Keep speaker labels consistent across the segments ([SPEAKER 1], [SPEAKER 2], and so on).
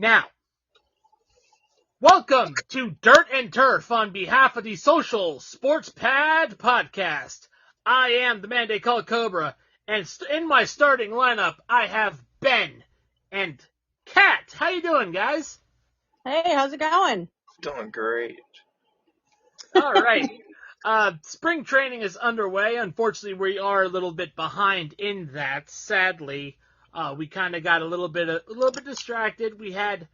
[SPEAKER 1] Now, welcome to Dirt and Turf on behalf of the Social Sports Pad Podcast. I am the man they call Cobra, and in my starting lineup, I have Ben and Kat. How you doing, guys?
[SPEAKER 2] Hey, how's it going?
[SPEAKER 3] Doing great.
[SPEAKER 1] All right. Spring training is underway. Unfortunately, we are a little bit behind in that. Sadly, we kind of got a little bit distracted. We had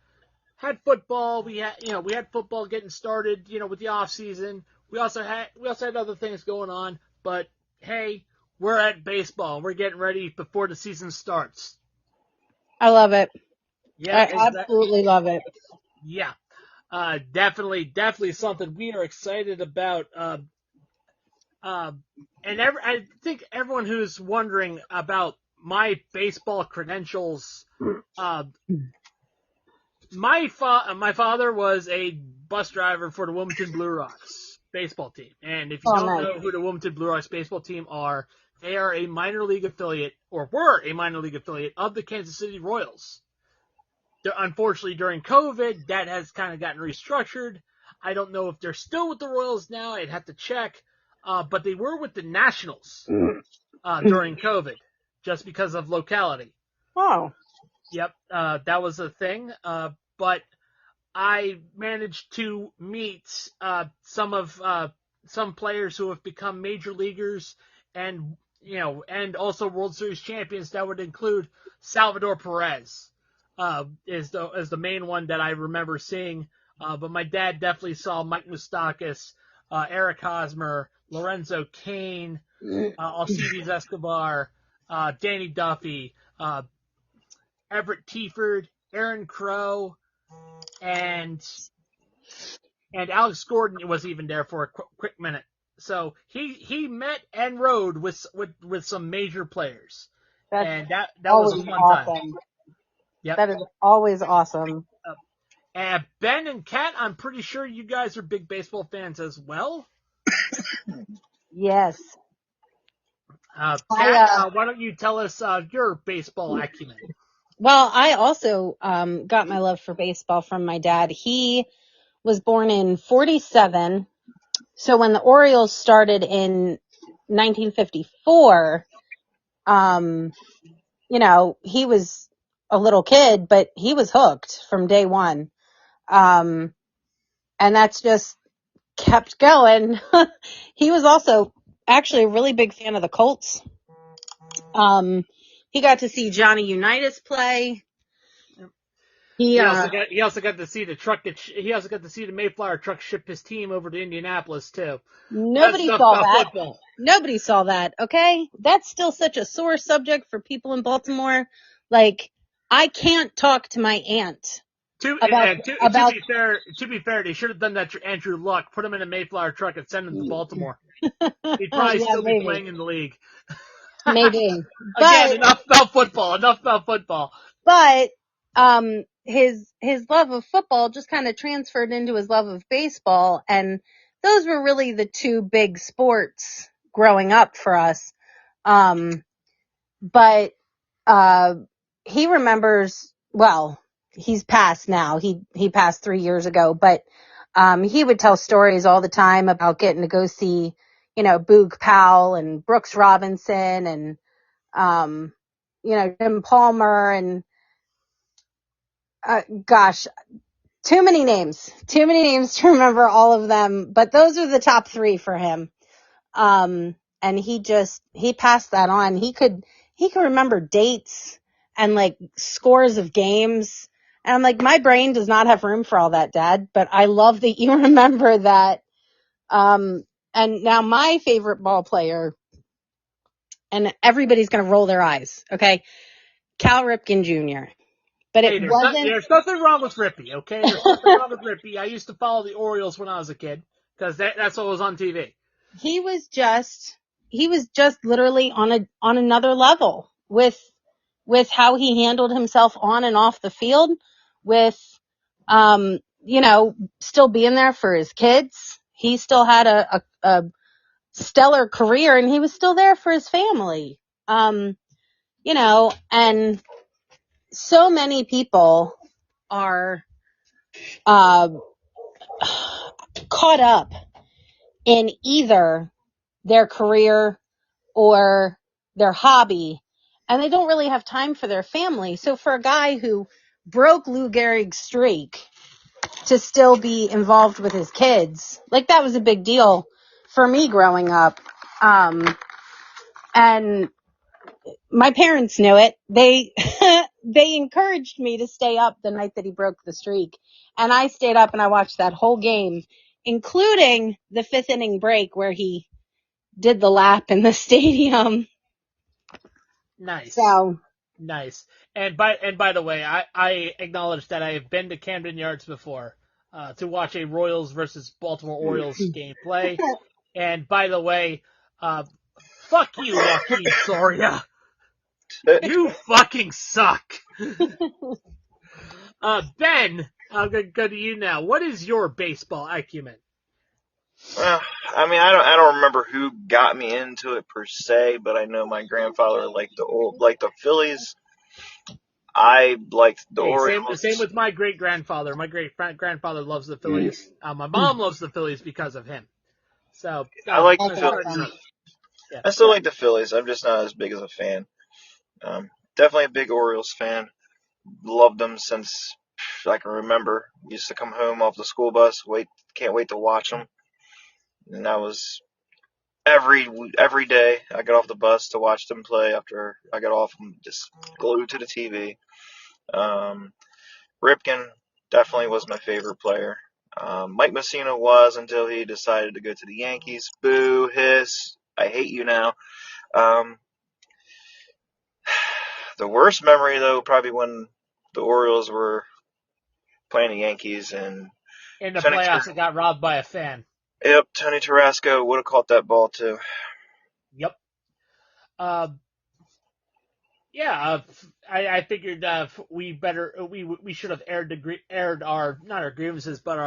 [SPEAKER 1] football. We had football getting started. With the off season. We also had other things going on. But hey, we're at baseball. We're getting ready before the season starts.
[SPEAKER 2] I love it.
[SPEAKER 1] Yeah,
[SPEAKER 2] I absolutely love it.
[SPEAKER 1] Yeah. Definitely something we are excited about. I think everyone who's wondering about my baseball credentials, my father was a bus driver for the Wilmington Blue Rocks baseball team, and if you don't know who the Wilmington Blue Rocks baseball team are, they are a minor league affiliate, or were a minor league affiliate of the Kansas City Royals. Unfortunately, during COVID, that has kind of gotten restructured. I don't know if they're still with the Royals now. I'd have to check. But they were with the Nationals during COVID, just because of locality.
[SPEAKER 2] Oh.
[SPEAKER 1] Yep, that was a thing. But I managed to meet some players who have become major leaguers and also World Series champions. That would include Salvador Perez. Is the main one that I remember seeing. But my dad definitely saw Mike Moustakas, Eric Hosmer, Lorenzo Cain, Alcides Escobar, Danny Duffy, Everett Tieford, Aaron Crow, and Alex Gordon was even there for a quick minute. So he met and rode with some major players. And that was a fun
[SPEAKER 2] awesome.
[SPEAKER 1] time. Yep.
[SPEAKER 2] That is always awesome.
[SPEAKER 1] And Ben and Kat, I'm pretty sure you guys are big baseball fans as well.
[SPEAKER 2] Yes.
[SPEAKER 1] Kat, why don't you tell us your baseball acumen?
[SPEAKER 2] Well, I also got my love for baseball from my dad. He was born in 1947. So when the Orioles started in 1954, he was a little kid, but he was hooked from day one. And that's just kept going. He was also actually a really big fan of the Colts. He got to see Johnny Unitas play.
[SPEAKER 1] He also got to see the Mayflower truck ship his team over to Indianapolis too.
[SPEAKER 2] Nobody saw that. Football. Nobody saw that. Okay, that's still such a sore subject for people in Baltimore. Like, I can't talk to my aunt.
[SPEAKER 1] To be fair, they should have done that to Andrew Luck. Put him in a Mayflower truck and send him to Baltimore. He'd probably still be playing in the league.
[SPEAKER 2] Maybe.
[SPEAKER 1] Again, enough about football.
[SPEAKER 2] But his love of football just kind of transferred into his love of baseball, and those were really the two big sports growing up for us. But he remembers, well, he's passed now. He passed 3 years ago, but he would tell stories all the time about getting to go see, Boog Powell and Brooks Robinson and Jim Palmer and gosh, too many names to remember all of them, but those are the top three for him. And he passed that on. He could remember dates and like scores of games. And I'm like, my brain does not have room for all that, Dad, but I love that you remember that. And now my favorite ball player, and everybody's going to roll their eyes. Okay. Cal Ripken Jr. But
[SPEAKER 1] there's nothing wrong with Rippy, okay? There's nothing wrong with Rippy. I used to follow the Orioles when I was a kid because that's what was on TV.
[SPEAKER 2] He was just literally on another level with how he handled himself on and off the field, with still being there for his kids. He still had a stellar career, and he was still there for his family. And so many people are caught up in either their career or their hobby, and they don't really have time for their family. So for a guy who broke Lou Gehrig's streak to still be involved with his kids, like, that was a big deal for me growing up. And my parents knew it. They they encouraged me to stay up the night that he broke the streak. And I stayed up and I watched that whole game, including the 5th inning break where he did the lap in the stadium.
[SPEAKER 1] Nice.
[SPEAKER 2] So
[SPEAKER 1] Nice. And by the way, I acknowledge that I have been to Camden Yards before to watch a Royals versus Baltimore Orioles game play. And by the way, fuck you, Joaquin Soria. You fucking suck. Ben, I'm gonna go to you now. What is your baseball acumen?
[SPEAKER 3] Well, I mean, I don't remember who got me into it per se, but I know my grandfather liked the Phillies. I liked the
[SPEAKER 1] Hey, same
[SPEAKER 3] Orioles.
[SPEAKER 1] with my great grandfather. My great grandfather loves the Phillies. My mom loves the Phillies because of him. So
[SPEAKER 3] I like the
[SPEAKER 2] that's
[SPEAKER 1] sorry to
[SPEAKER 3] Phillies.
[SPEAKER 2] awesome.
[SPEAKER 1] interrupt. Yeah.
[SPEAKER 3] I still like the Phillies. I'm just not as big as a fan. Definitely a big Orioles fan. Loved them since I can remember. Used to come home off the school bus. Can't wait to watch them. And that was every day I got off the bus to watch them play. After I got off, I'm just glued to the TV. Um, Ripken definitely was my favorite player. Mike Messina was until he decided to go to the Yankees. Boo, hiss. I hate you now. Um, the worst memory, though, probably when the Orioles were playing the Yankees and
[SPEAKER 1] In the
[SPEAKER 3] Tony,
[SPEAKER 1] playoffs, it got robbed by a fan.
[SPEAKER 3] Tony Tarasco would have caught that ball too.
[SPEAKER 1] Yep. Uh, yeah. I figured we should have aired our not our grievances but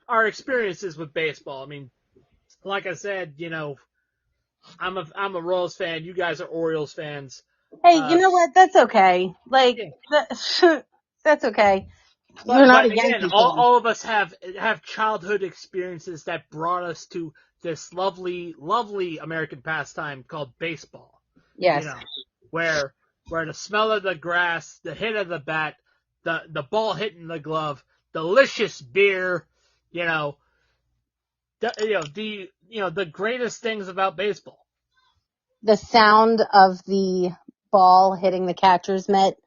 [SPEAKER 1] our experiences with baseball. I mean, like I said, I'm a Royals fan. You guys are Orioles fans.
[SPEAKER 2] Hey, you know what? That's okay. Like,
[SPEAKER 1] Yeah.
[SPEAKER 2] that's okay. You're
[SPEAKER 1] But
[SPEAKER 2] not a
[SPEAKER 1] again,
[SPEAKER 2] Yankee fan.
[SPEAKER 1] all of us have childhood experiences that brought us to this lovely American pastime called baseball. You
[SPEAKER 2] Yes.
[SPEAKER 1] know, where the smell of the grass, the hit of the bat, the ball hitting the glove, delicious beer, you know, the greatest things about baseball.
[SPEAKER 2] The sound of the ball hitting the catcher's mitt.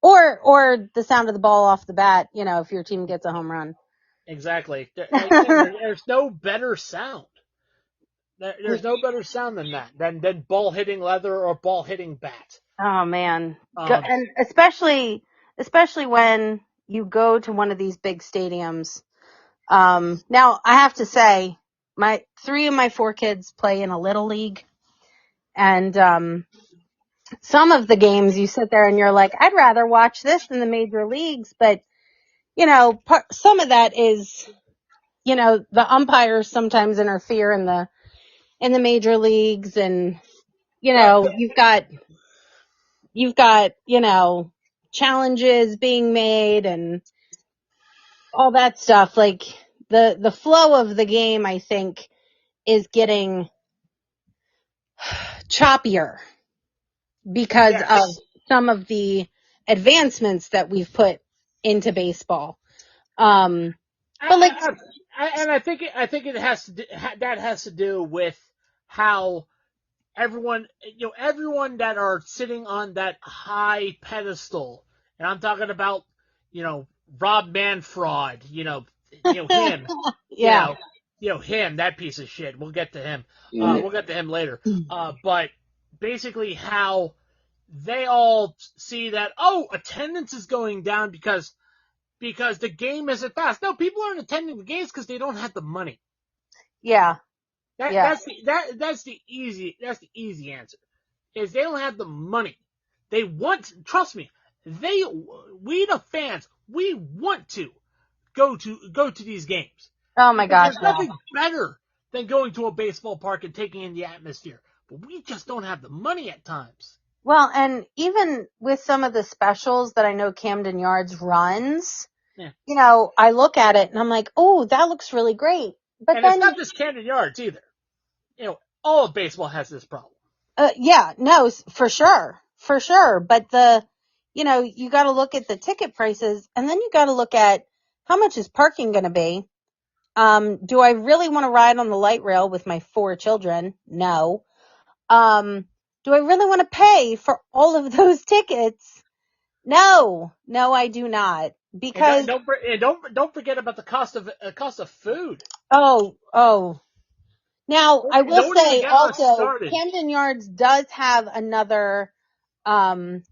[SPEAKER 2] Or the sound of the ball off the bat, if your team gets a home run.
[SPEAKER 1] Exactly. There's no better sound. There's no better sound than that, than ball hitting leather or ball hitting bat.
[SPEAKER 2] Oh man.
[SPEAKER 1] Um,
[SPEAKER 2] And especially when you go to one of these big stadiums. Now I have to say, my 3 of my 4 kids play in a little league, and some of the games you sit there and you're like, I'd rather watch this than the major leagues, but some of that is, the umpires sometimes interfere in the major leagues, and
[SPEAKER 1] right.
[SPEAKER 2] you've got challenges being made and all that stuff. Like, the flow of the game, I think, is getting choppier because of
[SPEAKER 1] Yes.
[SPEAKER 2] some of the advancements that we've put into baseball. But like,
[SPEAKER 1] And I think it has to that has to do with how everyone that are sitting on that high pedestal, and I'm talking about, Rob Manfred, him,
[SPEAKER 2] yeah,
[SPEAKER 1] him, that piece of shit. We'll get to him. We'll get to him later. But basically how they all see that, attendance is going down because the game isn't fast. No, people aren't attending the games because they don't have the money.
[SPEAKER 2] yeah, yeah.
[SPEAKER 1] That's the easy answer. Is they don't have the money. They want, trust me, we the fans, we want to go to these games.
[SPEAKER 2] Oh my
[SPEAKER 1] Because
[SPEAKER 2] gosh,
[SPEAKER 1] there's
[SPEAKER 2] yeah.
[SPEAKER 1] nothing better than going to a baseball park and taking in the atmosphere. But we just don't have the money at times.
[SPEAKER 2] Well, and even with some of the specials that I know Camden Yards runs,
[SPEAKER 1] Yeah.
[SPEAKER 2] I look at it and I'm like, oh, that looks really great. But
[SPEAKER 1] And it's
[SPEAKER 2] then,
[SPEAKER 1] not just Camden Yards either. All of baseball has this problem.
[SPEAKER 2] yeah, no, for sure. For sure. But you got to look at the ticket prices, and then you got to look at how much is parking going to be. Do I really want to ride on the light rail with my 4 children? No. Do I really want to pay for all of those tickets? No, I do not. Because
[SPEAKER 1] Don't forget about the cost of food.
[SPEAKER 2] oh. Now I will
[SPEAKER 1] Don't even
[SPEAKER 2] say
[SPEAKER 1] get us
[SPEAKER 2] also,
[SPEAKER 1] started.
[SPEAKER 2] Camden Yards does have another kind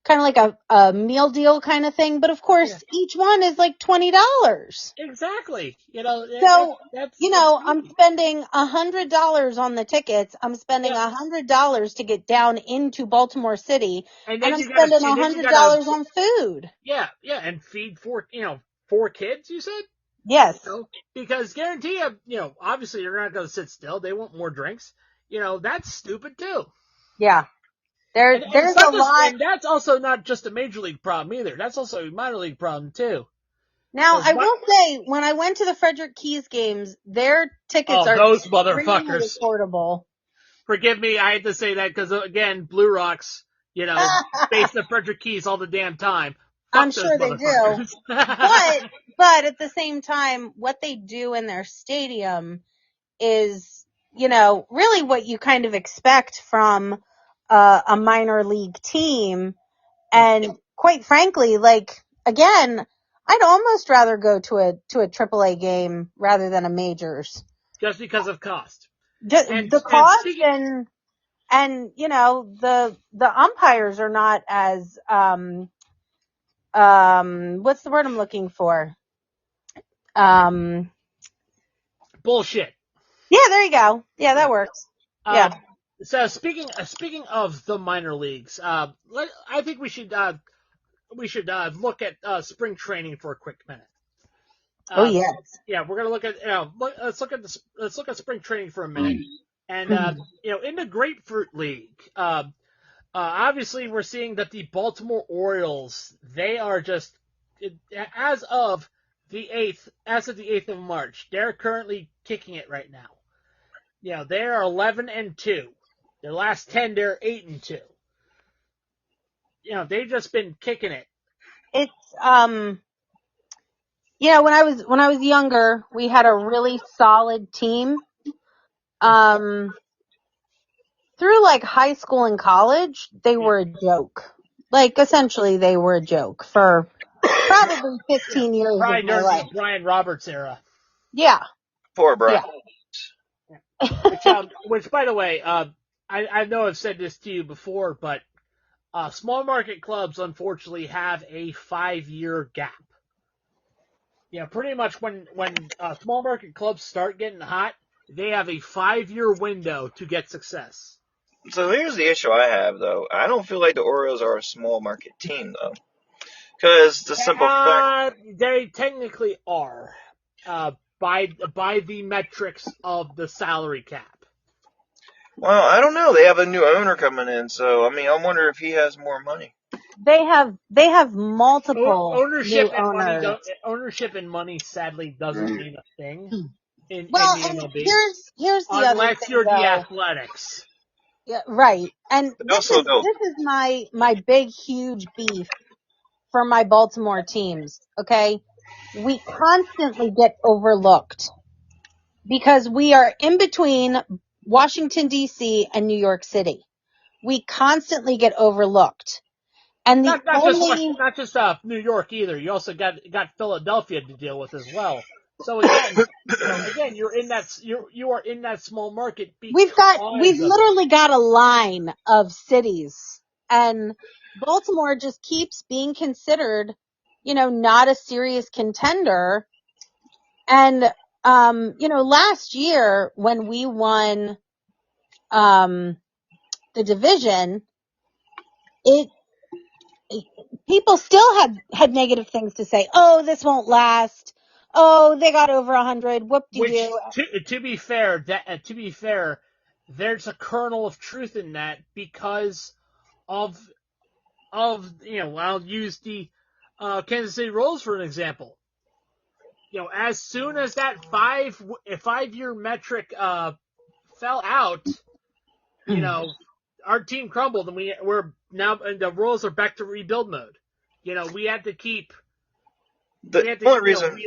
[SPEAKER 2] of like a meal deal kind of thing, but of course each one is like $20.
[SPEAKER 1] Exactly.
[SPEAKER 2] So,
[SPEAKER 1] that's
[SPEAKER 2] I'm spending $100 on the tickets. I'm spending $100 to get down into Baltimore City,
[SPEAKER 1] and
[SPEAKER 2] and
[SPEAKER 1] then
[SPEAKER 2] I'm
[SPEAKER 1] you gotta
[SPEAKER 2] spending
[SPEAKER 1] and then you gotta
[SPEAKER 2] $100 on food.
[SPEAKER 1] yeah, and feed 4 kids, you said?
[SPEAKER 2] Yes.
[SPEAKER 1] Because guarantee obviously you're not gonna sit still. They want more drinks. That's stupid too.
[SPEAKER 2] Yeah.
[SPEAKER 1] And
[SPEAKER 2] There's a lot.
[SPEAKER 1] And that's also not just a major league problem either. That's also a minor league problem too.
[SPEAKER 2] Now, I will say, when I went to the Frederick Keys games, their tickets are
[SPEAKER 1] those
[SPEAKER 2] extremely
[SPEAKER 1] motherfuckers.
[SPEAKER 2] affordable.
[SPEAKER 1] Forgive me, I had to say that because, again, Blue Rocks, based in Frederick Keys all the damn time. Fuck
[SPEAKER 2] I'm
[SPEAKER 1] those
[SPEAKER 2] sure they do. But at the same time, what they do in their stadium is, really what you kind of expect from a minor league team. And quite frankly, again, I'd almost rather go to a AAA game rather than a majors.
[SPEAKER 1] Just because of cost.
[SPEAKER 2] The cost and the umpires are not as what's the word I'm looking for?
[SPEAKER 1] Bullshit.
[SPEAKER 2] Yeah, there you go. Yeah, that works. Yeah.
[SPEAKER 1] So speaking of the minor leagues, I think we should look at spring training for a quick minute.
[SPEAKER 2] Oh yes.
[SPEAKER 1] Yeah, we're gonna look at let's look at spring training for a minute, and in the Grapefruit League, obviously we're seeing that the Baltimore Orioles, they are just as of the 8th of March, they're currently kicking it right now. They are 11-2. Their last 10, they're 8-2. They've just been kicking it.
[SPEAKER 2] It's when I was younger, we had a really solid team. Through like high school and college, they were a joke. Like essentially they were a joke for probably 15 years
[SPEAKER 1] Probably
[SPEAKER 2] of my
[SPEAKER 1] during
[SPEAKER 2] life.
[SPEAKER 1] the Brian Roberts era.
[SPEAKER 2] Yeah.
[SPEAKER 3] Poor Brian.
[SPEAKER 1] Yeah. Which, by the way, I know I've said this to you before, but small market clubs unfortunately have a 5-year gap. Pretty much when small market clubs start getting hot, they have a 5-year window to get success.
[SPEAKER 3] So here's the issue I have, though. I don't feel like the Orioles are a small market team, though. Because the simple fact...
[SPEAKER 1] They technically are, by the metrics of the salary cap.
[SPEAKER 3] Well, I don't know. They have a new owner coming in, so, I wonder if he has more money.
[SPEAKER 2] They have multiple
[SPEAKER 1] ownership
[SPEAKER 2] new
[SPEAKER 1] and
[SPEAKER 2] owners.
[SPEAKER 1] money. Ownership and money, sadly, doesn't mean a thing in the
[SPEAKER 2] And
[SPEAKER 1] MLB.
[SPEAKER 2] here's the other
[SPEAKER 1] Unless
[SPEAKER 2] thing,
[SPEAKER 1] you're
[SPEAKER 2] though.
[SPEAKER 1] the Athletics.
[SPEAKER 2] Yeah, right. And this
[SPEAKER 3] also
[SPEAKER 2] is my big huge beef for my Baltimore teams. Okay, we constantly get overlooked because we are in between Washington D.C. and New York City. We constantly get overlooked. And
[SPEAKER 1] Not just New York either. You also got Philadelphia to deal with as well. So again, you are in that small market.
[SPEAKER 2] We've literally got a line of cities, and Baltimore just keeps being considered, not a serious contender. And last year when we won the division, people still had negative things to say. Oh, this won't last. Oh, they got over 100. Whoop-de-doo.
[SPEAKER 1] Which, to be fair, there's a kernel of truth in that because of I'll use the Kansas City Royals for an example. As soon as that 5-year metric fell out, our team crumbled, and we're now the Royals are back to rebuild mode. We had to keep.
[SPEAKER 3] The
[SPEAKER 1] We had to,
[SPEAKER 3] only reason,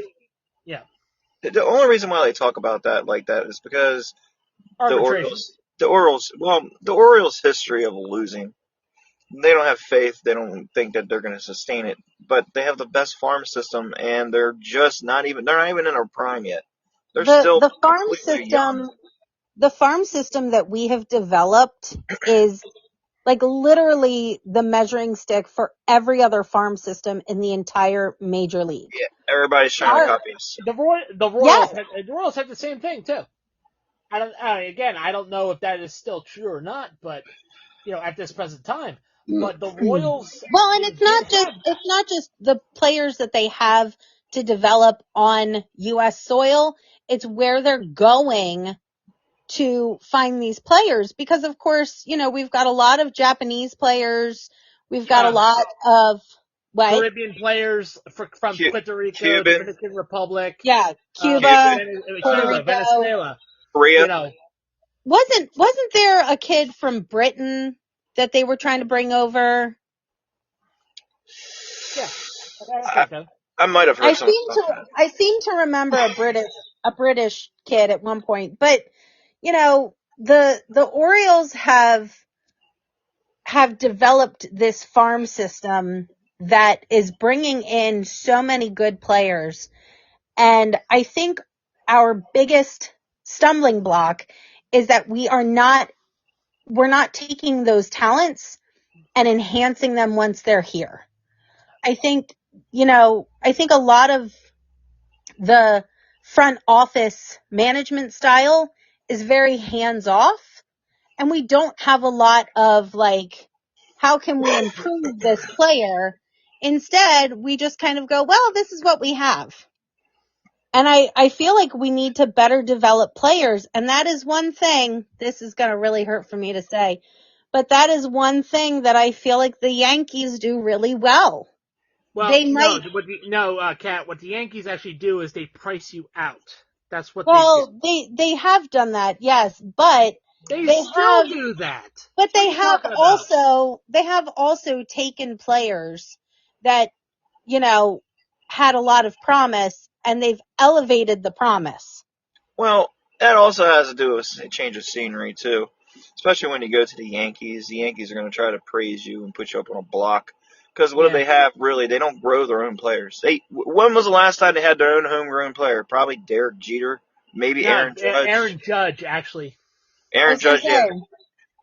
[SPEAKER 1] yeah.
[SPEAKER 3] the only reason why they talk about that like that is because
[SPEAKER 1] Arbitration.
[SPEAKER 3] The Orioles' history of losing. They don't have faith. They don't think that they're going to sustain it. But they have the best farm system, and they're not even in their prime yet. They're still
[SPEAKER 2] The farm
[SPEAKER 3] completely young.
[SPEAKER 2] system, the farm system that we have developed is like literally the measuring stick for every other farm system in the entire major league.
[SPEAKER 3] Yeah, everybody's trying to copy us.
[SPEAKER 1] The Royals had the same thing too. I don't know if that is still true or not, but at this present time. But the Royals.
[SPEAKER 2] Well, and it's not just the players that they have to develop on U.S. soil. It's where they're going to find these players because, of course, we've got a lot of Japanese players. We've got a lot of
[SPEAKER 1] Caribbean players from Puerto Rico,
[SPEAKER 3] Cuban.
[SPEAKER 1] Dominican Republic.
[SPEAKER 2] Yeah, Cuba, Puerto Rico,
[SPEAKER 1] Venezuela.
[SPEAKER 3] Korea.
[SPEAKER 2] Wasn't there a kid from Britain that they were trying to bring over?
[SPEAKER 1] Yeah.
[SPEAKER 3] I might have heard something about that.
[SPEAKER 2] I seem to remember a British kid at one point, but the Orioles have developed this farm system that is bringing in so many good players, and I think our biggest stumbling block is that we're not taking those talents and enhancing them once they're here. I think a lot of the front office management style is very hands off, and we don't have a lot of how can we improve this player? Instead, we just kind of go, well, this is what we have. And I feel like we need to better develop players. And that is one thing, this is going to really hurt for me to say, but that is one thing that I feel like the Yankees do really well.
[SPEAKER 1] Well, Kat, what the Yankees actually do is they price you out. That's what they do.
[SPEAKER 2] They have done that, yes, but
[SPEAKER 1] they still do that.
[SPEAKER 2] But they have also taken players that, had a lot of promise, and they've elevated the promise.
[SPEAKER 3] Well, that also has to do with a change of scenery, too. Especially when you go to the Yankees. The Yankees are going to try to praise you and put you up on a block. Because what do they have, really? They don't grow their own players. When was the last time they had their own homegrown player? Probably Derek Jeter. Maybe Aaron Judge.
[SPEAKER 1] Aaron Judge, actually.
[SPEAKER 3] Aaron Judge, yeah.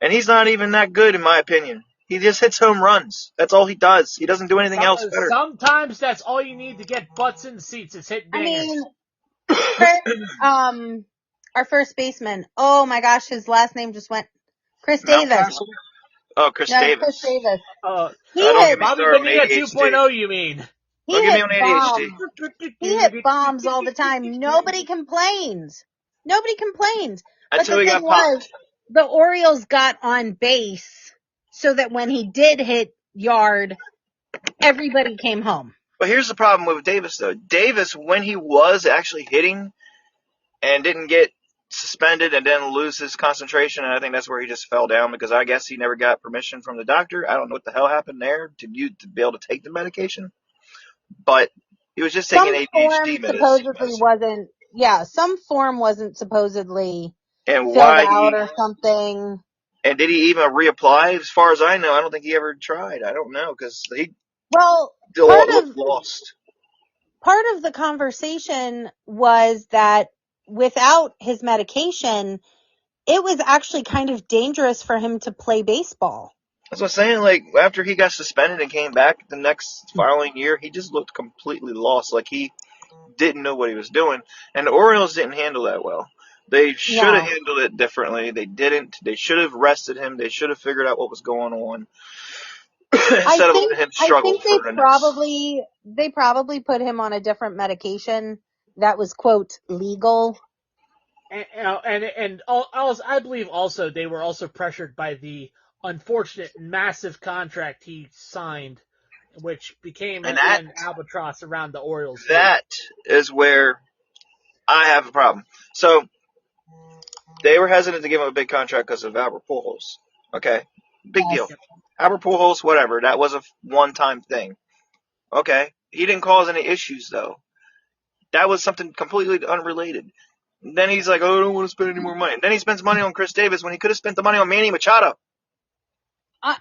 [SPEAKER 3] And he's not even that good, in my opinion. He just hits home runs. That's all he does. He doesn't do anything else better.
[SPEAKER 1] Sometimes that's all you need to get butts in the seats is hit dingers.
[SPEAKER 2] Our first baseman. Oh my gosh, his last name just went. Chris Davis.
[SPEAKER 3] Oh, Chris Davis.
[SPEAKER 2] Chris Davis.
[SPEAKER 1] Bobby Bonilla 2.0, you mean?
[SPEAKER 2] He hit bombs all the time. Nobody complains. But the thing was, the Orioles got on base so that when he did hit yard, everybody came home.
[SPEAKER 3] But here's the problem with Davis, though. Davis, when he was actually hitting and didn't get suspended and then lose his concentration, and I think that's where he just fell down because I guess he never got permission from the doctor. I don't know what the hell happened there to be able to take the medication. But he was just taking ADHD medicine.
[SPEAKER 2] Some form wasn't supposedly
[SPEAKER 3] filled
[SPEAKER 2] out or something.
[SPEAKER 3] And did he even reapply? As far as I know, I don't think he ever tried. I don't know because he looked lost.
[SPEAKER 2] Part of the conversation was that without his medication, it was actually kind of dangerous for him to play baseball.
[SPEAKER 3] That's what I'm saying. Like, after he got suspended and came back the next following year, he just looked completely lost. Like, he didn't know what he was doing. And the Orioles didn't handle that well. They should have handled it differently. They didn't. They should have rested him. They should have figured out what was going on. Instead of letting him struggle.
[SPEAKER 2] They probably put him on a different medication that was, quote, legal.
[SPEAKER 1] And also, I believe also they were also pressured by the unfortunate, massive contract he signed, which became
[SPEAKER 3] And
[SPEAKER 1] an albatross around the Orioles.
[SPEAKER 3] that is where I have a problem. So they were hesitant to give him a big contract because of Albert Pujols. Okay, big deal.
[SPEAKER 1] Yep.
[SPEAKER 3] Albert Pujols, whatever. That was a one-time thing. Okay, he didn't cause any issues though. That was something completely unrelated. Then he's like, "Oh, I don't want to spend any more money." And then he spends money on Chris Davis when he could have spent the money on Manny Machado.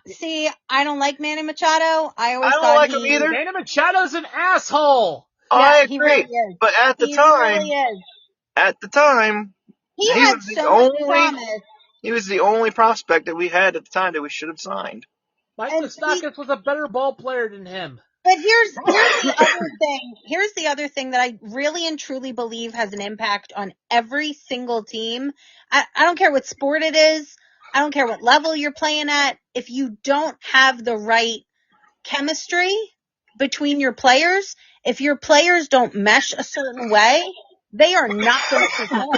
[SPEAKER 2] See, I don't like Manny Machado. I always
[SPEAKER 3] don't
[SPEAKER 2] thought
[SPEAKER 3] like him either.
[SPEAKER 1] Manny Machado's an asshole.
[SPEAKER 3] I
[SPEAKER 2] he really
[SPEAKER 3] agree,
[SPEAKER 2] is.
[SPEAKER 3] but at the
[SPEAKER 2] He
[SPEAKER 3] time,
[SPEAKER 2] really is. He had
[SPEAKER 3] was the
[SPEAKER 2] so much
[SPEAKER 3] only
[SPEAKER 2] promise.
[SPEAKER 3] he was the only prospect that we had at the time that we should have signed.
[SPEAKER 1] Mike
[SPEAKER 2] And
[SPEAKER 1] Moustakas was a better ball player than him.
[SPEAKER 2] But here's the other thing. Here's the other thing that I really and truly believe has an impact on every single team. I don't care what sport it is. I don't care what level you're playing at. If you don't have the right chemistry between your players, if your players don't mesh a certain way, they are not going to perform.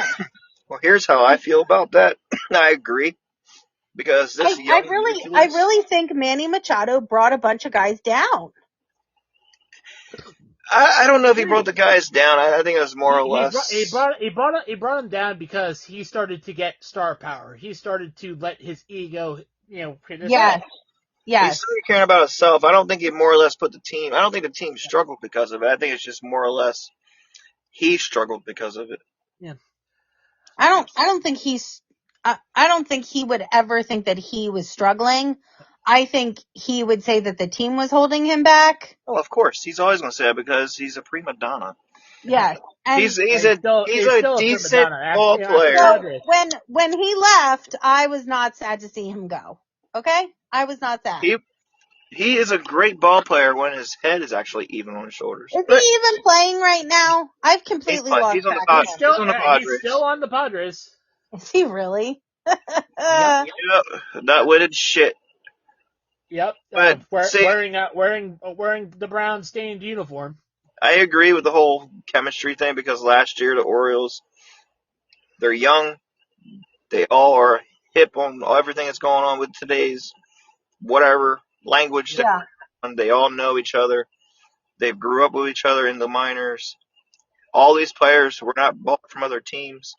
[SPEAKER 3] Well, here's how I feel about that. I agree. Because this
[SPEAKER 2] I really think Manny Machado brought a bunch of guys down.
[SPEAKER 3] I don't know if he brought the guys down. I think it was more or less.
[SPEAKER 1] He brought him down because he started to get star power. He started to let his ego, hit his head.
[SPEAKER 3] He started caring about himself. I don't think he more or less put the team. I don't think the team struggled because of it. I think it's just more or less he struggled because of it.
[SPEAKER 1] Yeah.
[SPEAKER 2] I don't think he would ever think that he was struggling. I think he would say that the team was holding him back.
[SPEAKER 3] Well, of course, he's always going to say that because he's a prima donna.
[SPEAKER 2] Yes, and
[SPEAKER 3] he's a decent ball player.
[SPEAKER 2] So when he left, I was not sad to see him go. Okay, I was not sad.
[SPEAKER 3] He is a great ball player when his head is actually even on his shoulders.
[SPEAKER 2] Is he even playing right now? I've completely lost
[SPEAKER 3] he's on
[SPEAKER 2] track.
[SPEAKER 3] He's on the Padres.
[SPEAKER 1] He's still on the Padres.
[SPEAKER 2] Is he really?
[SPEAKER 3] Yep, that witted shit.
[SPEAKER 1] Yep, wearing the brown stained uniform.
[SPEAKER 3] I agree with the whole chemistry thing because last year the Orioles, they're young, they all are hip on everything that's going on with today's whatever language.
[SPEAKER 2] Yeah.
[SPEAKER 3] They all know each other. They grew up with each other in the minors. All these players were not bought from other teams.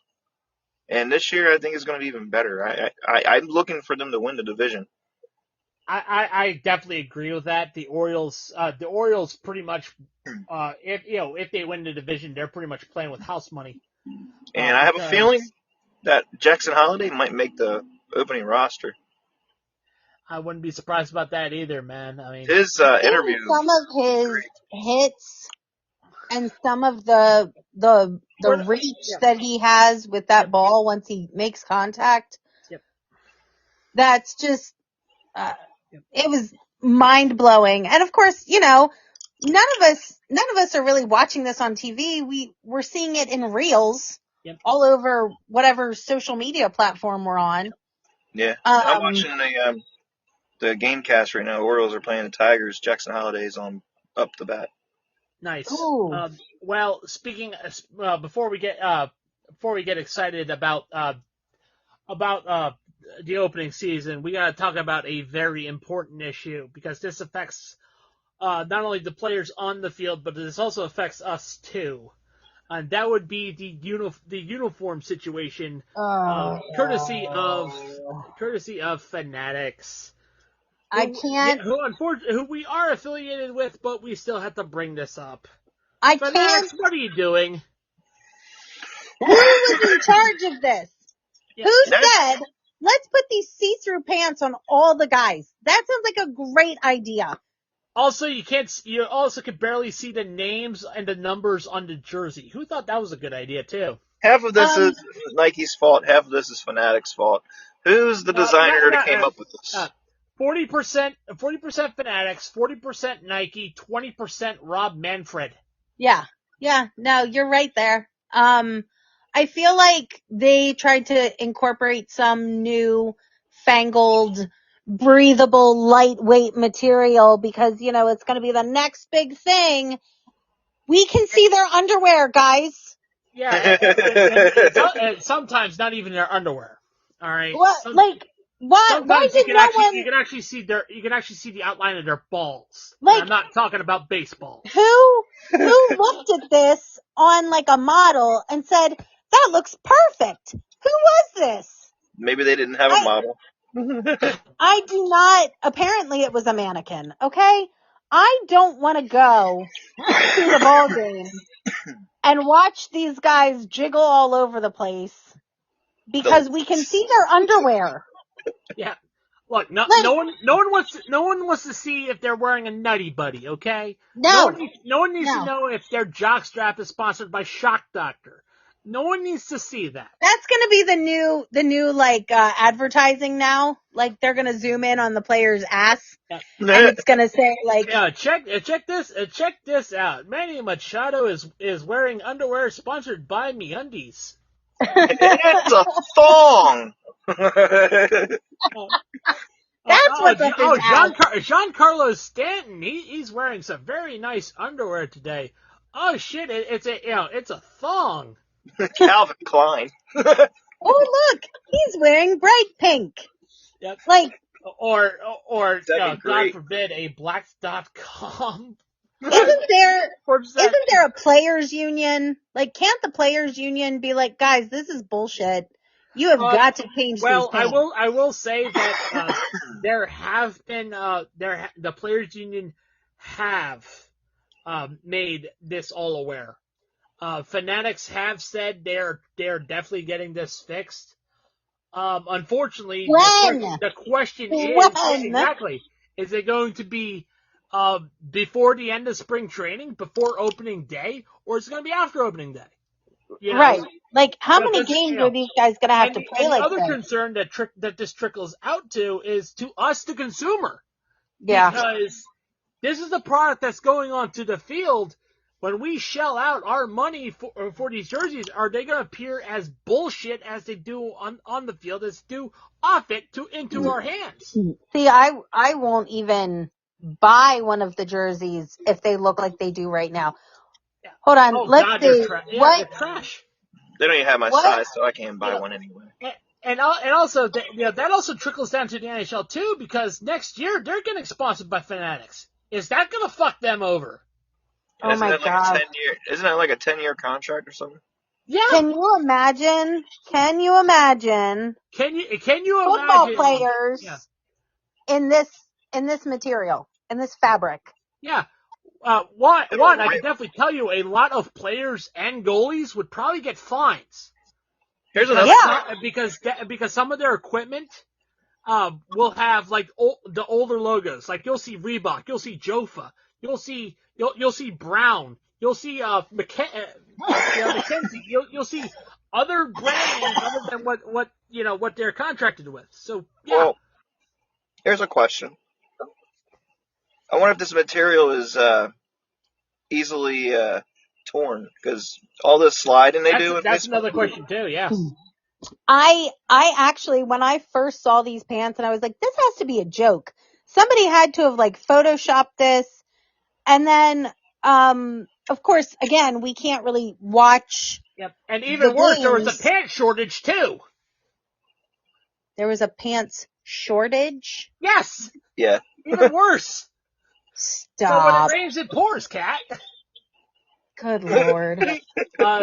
[SPEAKER 3] And this year I think it's going to be even better. I'm looking for them to win the division.
[SPEAKER 1] I definitely agree with that. The Orioles pretty much, if they win the division, they're pretty much playing with house money.
[SPEAKER 3] And I have a feeling that Jackson Holiday might make the opening roster.
[SPEAKER 1] I wouldn't be surprised about that either, man. I mean,
[SPEAKER 3] his interview.
[SPEAKER 2] Some of his hits and some of the reach that he has with that ball once he makes contact.
[SPEAKER 1] Yep.
[SPEAKER 2] That's just. It was mind blowing, and of course, none of us are really watching this on TV. We're seeing it in reels all over whatever social media platform we're on.
[SPEAKER 3] Yeah, I'm watching the game cast right now. Orioles are playing the Tigers. Jackson Holiday's on up the bat.
[SPEAKER 1] Nice. Well, speaking before we get excited about the opening season, we got to talk about a very important issue because this affects not only the players on the field, but this also affects us too. And that would be the uniform situation, courtesy of Fanatics.
[SPEAKER 2] I can't.
[SPEAKER 1] Who we are affiliated with, but we still have to bring this up.
[SPEAKER 2] Fanatics,
[SPEAKER 1] can't. What are you doing?
[SPEAKER 2] Who was in charge of this? Yeah. Who said, let's put these see-through pants on all the guys? That sounds like a great idea.
[SPEAKER 1] Also, you also can barely see the names and the numbers on the jersey. Who thought that was a good idea, too?
[SPEAKER 3] Half of this is Nike's fault. Half of this is Fanatics' fault. Who's the designer that came up with this?
[SPEAKER 1] 40% Fanatics, 40% Nike, 20% Rob Manfred.
[SPEAKER 2] Yeah. No, you're right there. I feel like they tried to incorporate some new fangled, breathable, lightweight material because, it's going to be the next big thing. We can see their underwear, guys.
[SPEAKER 1] Yeah, and sometimes not even their underwear. All right.
[SPEAKER 2] Well, Why
[SPEAKER 1] Sometimes
[SPEAKER 2] did no one,
[SPEAKER 1] you can actually see the outline of their balls. And
[SPEAKER 2] like,
[SPEAKER 1] I'm not talking about baseball.
[SPEAKER 2] who looked at this on like a model and said, that looks perfect? Who was this?
[SPEAKER 3] Maybe they didn't have a model.
[SPEAKER 2] I do not, apparently it was a mannequin, okay? I don't want to go to the ball game and watch these guys jiggle all over the place because we can see their underwear.
[SPEAKER 1] Yeah. Look, no
[SPEAKER 2] Like,
[SPEAKER 1] one wants to see if they're wearing a nutty buddy, okay?
[SPEAKER 2] no,
[SPEAKER 1] no one needs to
[SPEAKER 2] no.
[SPEAKER 1] know if their jockstrap is sponsored by Shock Doctor. No one needs to see that.
[SPEAKER 2] That's gonna be the new like advertising now. Like they're gonna zoom in on the player's ass,
[SPEAKER 1] Yeah.
[SPEAKER 2] and it's gonna say like,
[SPEAKER 1] check this out. Manny Machado is wearing underwear sponsored by MeUndies.
[SPEAKER 3] It's a thong.
[SPEAKER 2] that's what's up his ass.
[SPEAKER 1] Giancarlo Stanton. He's wearing some very nice underwear today. Oh shit! It's a thong.
[SPEAKER 3] Calvin Klein.
[SPEAKER 2] Oh look, he's wearing bright pink.
[SPEAKER 1] Yep.
[SPEAKER 2] Like,
[SPEAKER 1] or
[SPEAKER 3] Second
[SPEAKER 1] God
[SPEAKER 3] grade.
[SPEAKER 1] forbid, a blacks.com.
[SPEAKER 2] isn't there a players union? Like, can't the players union be like, guys, this is bullshit. You have got to change these pants.
[SPEAKER 1] I will say that there have been the players union have made this all aware. Fanatics have said they're definitely getting this fixed. Unfortunately, the question is exactly: is it going to be before the end of spring training, before opening day, or is it going to be after opening day? You know?
[SPEAKER 2] Right. Like, how many games are these guys going to have to play like
[SPEAKER 1] the other
[SPEAKER 2] this?
[SPEAKER 1] concern that this trickles out to is to us, the consumer.
[SPEAKER 2] Yeah.
[SPEAKER 1] Because this is the product that's going onto the field. When we shell out our money for these jerseys, are they going to appear as bullshit as they do on the field as do off it into our hands?
[SPEAKER 2] See, I won't even buy one of the jerseys if they look like they do right now.
[SPEAKER 1] Yeah.
[SPEAKER 2] Hold on,
[SPEAKER 1] Oh,
[SPEAKER 2] let's
[SPEAKER 1] God,
[SPEAKER 2] see.
[SPEAKER 1] they're trash.
[SPEAKER 3] They don't even have my size, so I can't buy one anyway.
[SPEAKER 1] And also that also trickles down to the NHL too, because next year they're getting sponsored by Fanatics. Is that going to fuck them over?
[SPEAKER 2] Oh my God.
[SPEAKER 3] Isn't that like a 10-year contract or something?
[SPEAKER 1] Yeah.
[SPEAKER 2] Can you imagine? Can you imagine football
[SPEAKER 1] imagine
[SPEAKER 2] players in this material, in this fabric?
[SPEAKER 1] Yeah. One, I can definitely tell you a lot of players and goalies would probably get fines.
[SPEAKER 3] Here's another
[SPEAKER 1] because some of their equipment will have like the older logos. Like you'll see Reebok, you'll see Jofa, you'll see Brown, you'll see McKenzie, you'll see other brand names other than what they're contracted with. So yeah.
[SPEAKER 3] Well, here's a question. I wonder if this material is easily torn, because all this sliding they do.
[SPEAKER 1] That's another question too. Yeah.
[SPEAKER 2] I actually, when I first saw these pants, and I was like, this has to be a joke. Somebody had to have like photoshopped this, and then of course, again, we can't really watch.
[SPEAKER 1] Yep. And even worse, there was a pants shortage too.
[SPEAKER 2] There was a pants shortage?
[SPEAKER 1] Yes.
[SPEAKER 3] Yeah.
[SPEAKER 1] Even worse.
[SPEAKER 2] Stop.
[SPEAKER 1] So when it rains, it pours, cat.
[SPEAKER 2] Good Lord.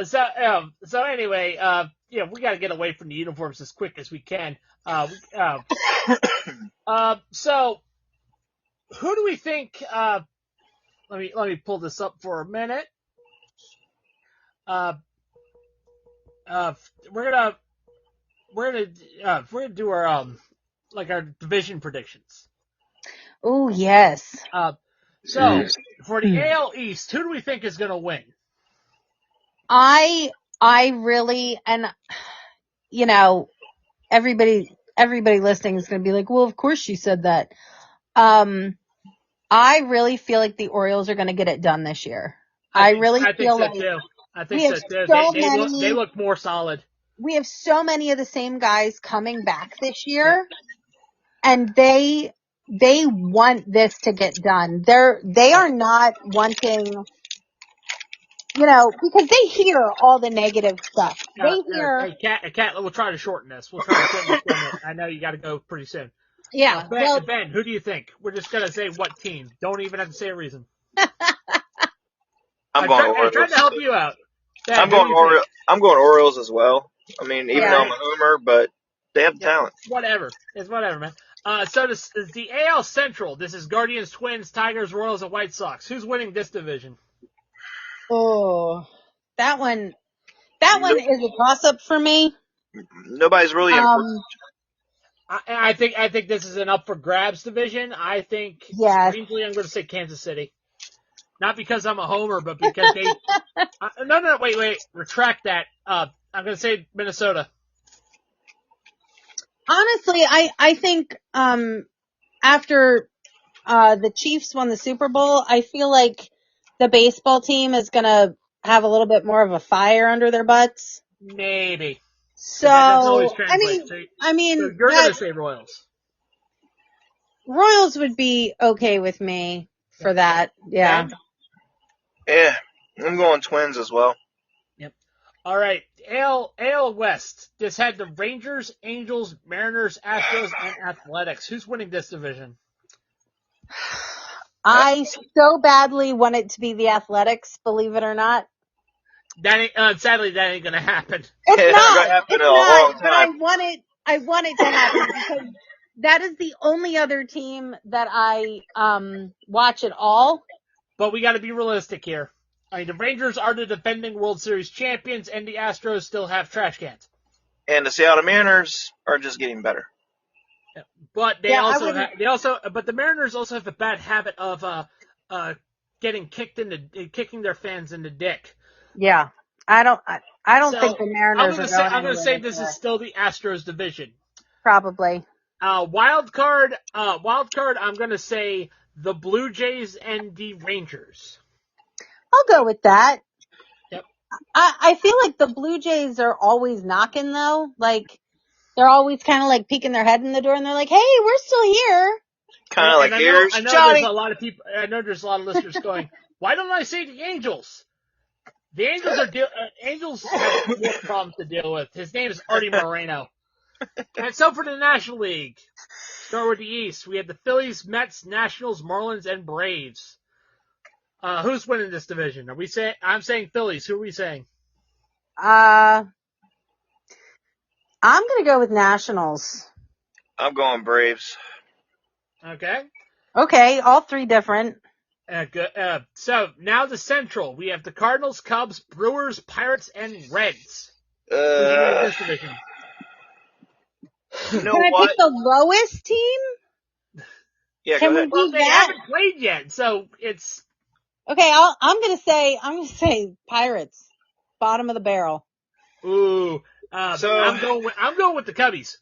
[SPEAKER 1] So anyway, we got to get away from the uniforms as quick as we can. So who do we think? Let me pull this up for a minute. We're gonna do our our division predictions.
[SPEAKER 2] Oh yes.
[SPEAKER 1] So for the AL East, who do we think is gonna win?
[SPEAKER 2] I really, and everybody listening is going to be like, well, of course she said that. I really feel like the Orioles are going to get it done this year. I think so
[SPEAKER 1] too. I think so too. They look more solid.
[SPEAKER 2] We have so many of the same guys coming back this year, and they want this to get done. They are not wanting. because they hear all the negative stuff. They hear,
[SPEAKER 1] Hey, Cat, we'll try to shorten this. We'll try to shorten this 1 minute. I know you got to go pretty soon.
[SPEAKER 2] yeah. Well,
[SPEAKER 1] Ben, who do you think? We're just gonna say what team. Don't even have to say a reason.
[SPEAKER 3] I'm going
[SPEAKER 1] I'm trying to
[SPEAKER 3] Orioles.
[SPEAKER 1] help you out. Ben,
[SPEAKER 3] I'm
[SPEAKER 1] who do
[SPEAKER 3] going
[SPEAKER 1] you think?
[SPEAKER 3] I'm going Orioles as well. I mean, even though
[SPEAKER 2] yeah.
[SPEAKER 3] I'm a homer, but they have the talent.
[SPEAKER 1] Whatever. It's whatever, man. So this is the AL Central. This is Guardians, Twins, Tigers, Royals, and White Sox. Who's winning this division?
[SPEAKER 2] Oh, that one is a toss up for me.
[SPEAKER 3] Nobody's really improved.
[SPEAKER 1] I think this is an up for grabs division. I think
[SPEAKER 2] Yes.
[SPEAKER 1] strangely I'm going to say Kansas City. Not because I'm a homer, but because they. No, wait, retract that. I'm going to say Minnesota.
[SPEAKER 2] Honestly, I think after the Chiefs won the Super Bowl, I feel like the baseball team is gonna have a little bit more of a fire under their butts.
[SPEAKER 1] Maybe.
[SPEAKER 2] So
[SPEAKER 1] That doesn't always translate. So you're going
[SPEAKER 2] that
[SPEAKER 1] to say Royals.
[SPEAKER 2] Royals would be okay with me for that. Yeah.
[SPEAKER 1] Ben?
[SPEAKER 3] Yeah, I'm going Twins as well.
[SPEAKER 1] Yep. All right. AL West. This had the Rangers, Angels, Mariners, Astros, and Athletics. Who's winning this division?
[SPEAKER 2] I so badly want it to be the Athletics, believe it or not.
[SPEAKER 1] Sadly, that ain't gonna happen.
[SPEAKER 2] It's not
[SPEAKER 3] gonna happen
[SPEAKER 2] it's
[SPEAKER 3] in a
[SPEAKER 2] not,
[SPEAKER 3] long
[SPEAKER 2] but I
[SPEAKER 3] time.
[SPEAKER 2] want it to happen because that is the only other team that I watch at all.
[SPEAKER 1] But we got to be realistic here. I mean, the Rangers are the defending World Series champions, and the Astros still have trash cans.
[SPEAKER 3] And the Seattle Mariners are just getting better.
[SPEAKER 1] But but the Mariners also have a bad habit of kicking their fans in the dick.
[SPEAKER 2] Yeah. I don't think the Mariners are going
[SPEAKER 1] I'm gonna
[SPEAKER 2] anywhere
[SPEAKER 1] say
[SPEAKER 2] this
[SPEAKER 1] this
[SPEAKER 2] year.
[SPEAKER 1] is still the Astros division.
[SPEAKER 2] Probably.
[SPEAKER 1] Wild card. I'm gonna say the Blue Jays and the Rangers.
[SPEAKER 2] I'll go with that.
[SPEAKER 1] Yep.
[SPEAKER 2] I feel like the Blue Jays are always knocking though. Like they're always kind of like peeking their head in the door and they're like, "Hey, we're still here."
[SPEAKER 3] Kind of like, here's
[SPEAKER 1] I know
[SPEAKER 3] Johnny.
[SPEAKER 1] there's a lot of people. I know there's a lot of listeners going, "Why don't I say the Angels?" The Angels have more problems to deal with. His name is Artie Moreno. And so for the National League, start with the East. We have the Phillies, Mets, Nationals, Marlins, and Braves. Who's winning this division? I'm saying Phillies. Who are we saying?
[SPEAKER 2] I'm gonna go with Nationals.
[SPEAKER 3] I'm going Braves.
[SPEAKER 1] Okay.
[SPEAKER 2] Okay, all three different.
[SPEAKER 1] Good. So now the Central. We have the Cardinals, Cubs, Brewers, Pirates, and Reds. Who's winning this division?
[SPEAKER 3] You know
[SPEAKER 2] Can I
[SPEAKER 3] what?
[SPEAKER 2] pick the lowest team?
[SPEAKER 3] Yeah,
[SPEAKER 2] Can
[SPEAKER 3] go
[SPEAKER 2] we
[SPEAKER 3] ahead.
[SPEAKER 2] do
[SPEAKER 1] Well, they
[SPEAKER 2] that?
[SPEAKER 1] haven't played yet, so it's
[SPEAKER 2] Okay, I'm gonna say Pirates, bottom of the barrel.
[SPEAKER 1] ooh.
[SPEAKER 3] So
[SPEAKER 1] I'm going with the Cubbies.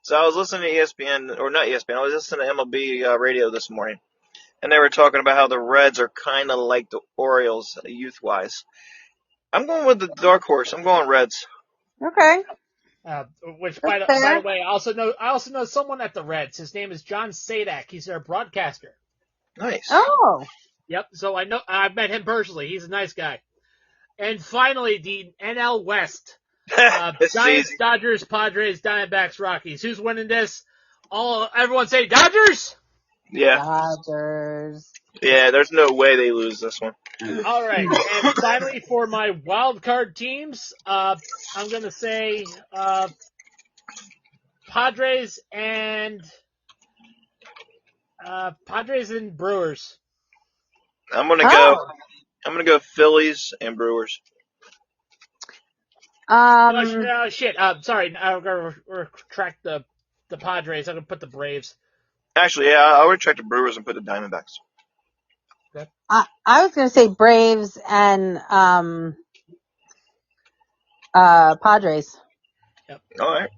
[SPEAKER 3] So I was listening to ESPN, or not ESPN, I was listening to MLB radio this morning, and they were talking about how the Reds are kind of like the Orioles youth-wise. I'm going with the dark horse. I'm going Reds.
[SPEAKER 2] Okay,
[SPEAKER 1] Which
[SPEAKER 2] that's
[SPEAKER 1] by
[SPEAKER 2] fair.
[SPEAKER 1] the way, I also know someone at the Reds. His name is John Sadak. He's their broadcaster.
[SPEAKER 3] Nice.
[SPEAKER 2] Oh,
[SPEAKER 1] Yep. So I've met him personally. He's a nice guy. And finally, the NL West.
[SPEAKER 3] This is
[SPEAKER 1] Giants,
[SPEAKER 3] easy.
[SPEAKER 1] Dodgers, Padres, Diamondbacks, Rockies. Who's winning this? Everyone say Dodgers.
[SPEAKER 3] Yeah.
[SPEAKER 2] Dodgers.
[SPEAKER 3] Yeah, there's no way they lose this one.
[SPEAKER 1] All right, and finally for my wild card teams, I'm gonna say Padres and Brewers.
[SPEAKER 3] I'm gonna go Phillies and Brewers.
[SPEAKER 1] Shit. Sorry, I'm gonna retract the Padres. I'm gonna put the Braves.
[SPEAKER 3] Actually, yeah, I'll retract the Brewers and put the Diamondbacks.
[SPEAKER 1] Okay.
[SPEAKER 2] I was gonna say Braves and Padres.
[SPEAKER 1] Yep.
[SPEAKER 3] All right.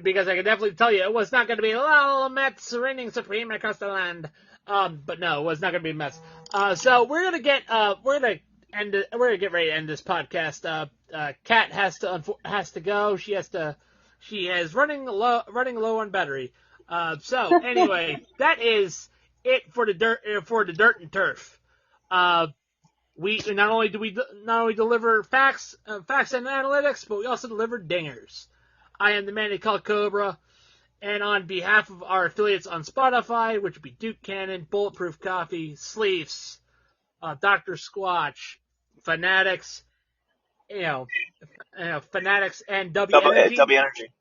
[SPEAKER 1] Because I can definitely tell you it was not going to be La Mets reigning supreme across the land. But no, it was not going to be Mets. So we're gonna get get ready to end this podcast. Kat has to go. She is running low on battery. So anyway, that is it for the dirt and turf. we not only deliver facts and analytics, but we also deliver dingers. I am the man they call Cobra, and on behalf of our affiliates on Spotify, which would be Duke Cannon, Bulletproof Coffee, Sleeves, Dr. Squatch, Fanatics, Fanatics and W
[SPEAKER 3] W
[SPEAKER 1] Energy.
[SPEAKER 3] Energy.